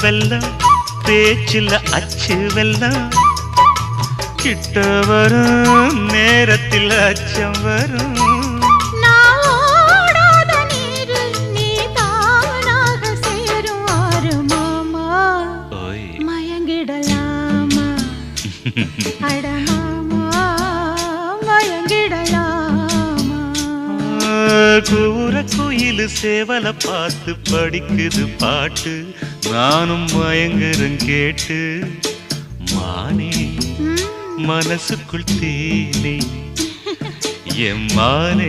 வெல்லம் பேச்சில் அச்சு வெல்லம் கிட்ட வரும் நேரத்தில் அச்சம் வரும் கூற குயிலு சேவல பார்த்து படிக்குது பாட்டு நானும் மயங்குறேன் கேட்டு மானே மனசுக்குள் தேனே என் மானே